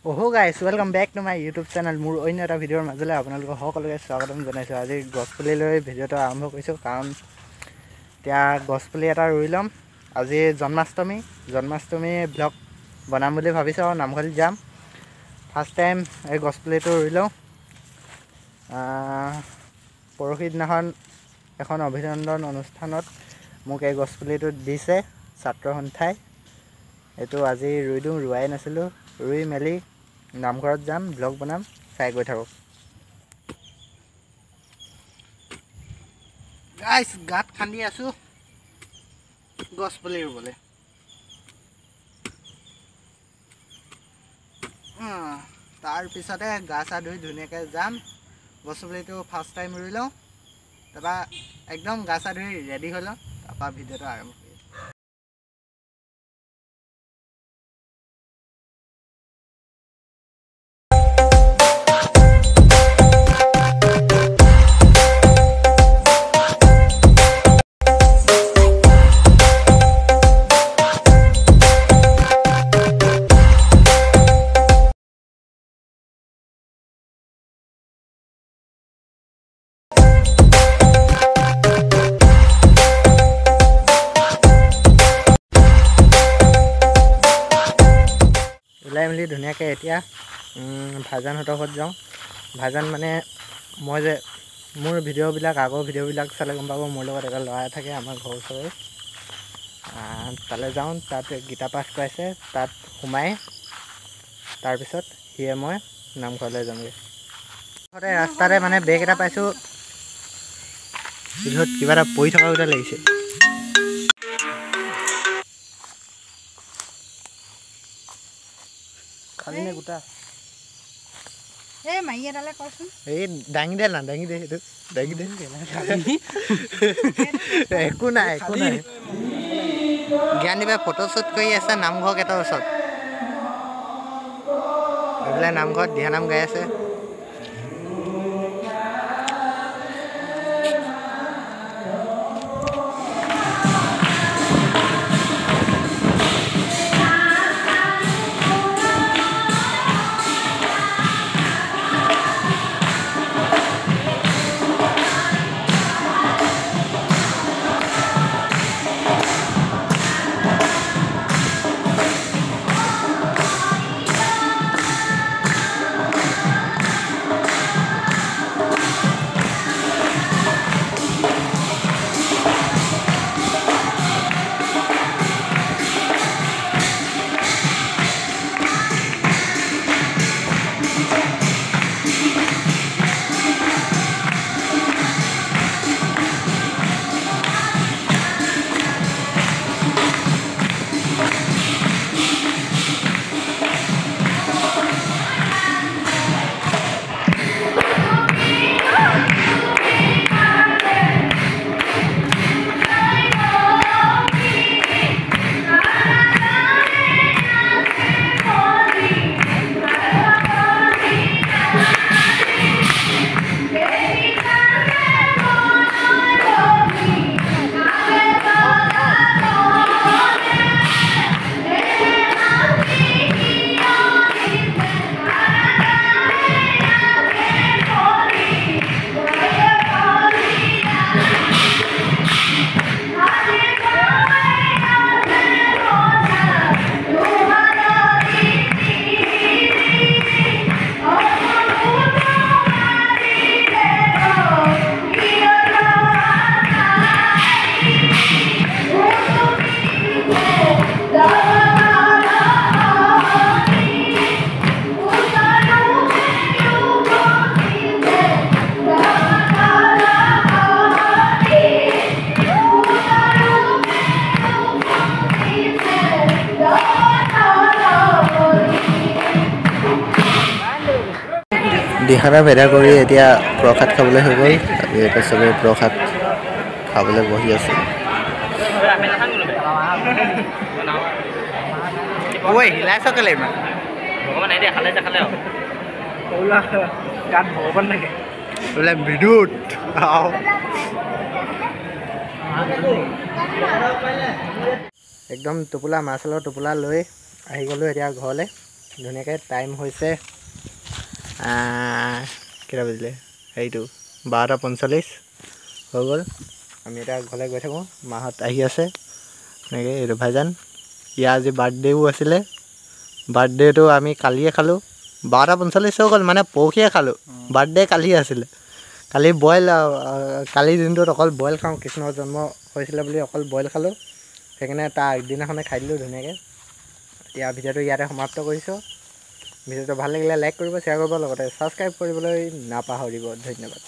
Oh guys, welcome back to my YouTube channel. মোৰ অন্য এটা ভিডিঅ'ৰ মাজলৈ আপোনালোকক সকলোকে স্বাগতম জনাইছোঁ। আজি গছপুলি লৈ ভিডিঅ'টো আৰম্ভ কৰিছোঁ কাৰণ এতিয়া গছপুলি এটা ৰুই ল'ম। আজি জন্মাষ্টমী ব্লগ বনাম বুলি ভাবিছোঁ আৰু নামঘৰলৈ যাম। ফাৰ্ষ্ট টাইম এই গছপুলিটো ৰুই লওঁ। পৰহি দিনাখন এখন অভিনন্দন অনুষ্ঠানত মোক এই গছপুলিটো দিছে ছাত্ৰ সন্থাই। এইটো আজি ৰুই দিওঁ, ৰুৱাই নাছিলোঁ। ৰুই মেলি নামঘৰত যাম, ব্লগ বনাম, চাই গৈ থাকক। গাইছ গাঁত খান্দি আছোঁ গছপুলি ৰুবলৈ। তাৰপিছতে গা চা ধুই ধুনীয়াকৈ যাম। গছপুলিটো ফাৰ্ষ্ট টাইম ৰুই লওঁ, তাৰপৰা একদম গা চা ধুই ৰেডি হৈ লওঁ, তাৰপৰা ভিডিঅ'টো আৰম্ভ কৰিম। ওলাই মেলি ধুনীয়াকৈ এতিয়া ভাইজানহঁতৰ ঘৰত যাওঁ। ভাইজান মানে মই যে মোৰ ভিডিঅ'বিলাক আগৰ ভিডিঅ'বিলাক চালে গম পাব, মোৰ লগত এটা ল'ৰা থাকে আমাৰ ঘৰৰ ওচৰৰে। তালৈ যাওঁ, তাত গীতা পাঠ কৰাইছে, তাত সোমাই তাৰপিছত সিয়ে মই নামঘৰলৈ যামগৈ। ৰাস্তাতে মানে বেগ এটা পাইছোঁ, ভিতৰত কিবা এটা পৰি থকা গোটেই লাগিছে। খালি নে গোটা? এই মাই এডালে কৰচোন। এই দাঙি দে না, দাঙি দে, সেইটো দাঙি দে। একো নাই জ্ঞানীবাই ফটো শ্বুট কৰি আছে নামঘৰ এটাৰ ওচৰত। এইফালে নামঘৰত দিহানাম গাই আছে। দিহানাম ভেদা কৰি এতিয়া প্ৰসাদ খাবলৈ হৈ গ'ল। এতিয়া চবেই প্ৰসাদ খাবলৈ বহি আছে। হিলাইছ কেলে ইমান? ভগৱান এতিয়া খালে গাত ভগৱান থাকে বোলে বিদ্যুৎ। একদম টোপোলা মাছলৰ টোপোলা লৈ আহি গ'লোঁ এতিয়া ঘৰলৈ। ধুনীয়াকৈ টাইম হৈছে কেইটা বাজিলে হেৰিটো 12:45 হৈ গ'ল। আমি এতিয়া ঘৰলৈ গৈ থাকোঁ। মাহঁত আহি আছে এনেকৈ। এইটো ভাইজান, ইয়াৰ আজি বাৰ্থডেও আছিলে। বাৰ্থডেটো আমি কালিয়ে খালোঁ। 12:45 হৈ গ'ল, মানে পৰহিয়ে খালোঁ। বাৰ্থডে কালি আছিলে। কালি বইল, কালি দিনটোত অকল বইল খাওঁ। কৃষ্ণৰ জন্ম হৈছিলে বুলি অকল বইল খালোঁ। সেইকাৰণে তাৰ আগদিনাখনে খাই দিলোঁ ধুনীয়াকৈ। এতিয়া ভিডিঅ'টো ইয়াতে সমাপ্ত কৰিছোঁ। ভিডিঅ'টো ভাল লাগিলে লাইক কৰিব, শ্বেয়াৰ কৰিব, লগতে ছাবস্ক্ৰাইব কৰিবলৈ নাপাহৰিব। ধন্যবাদ।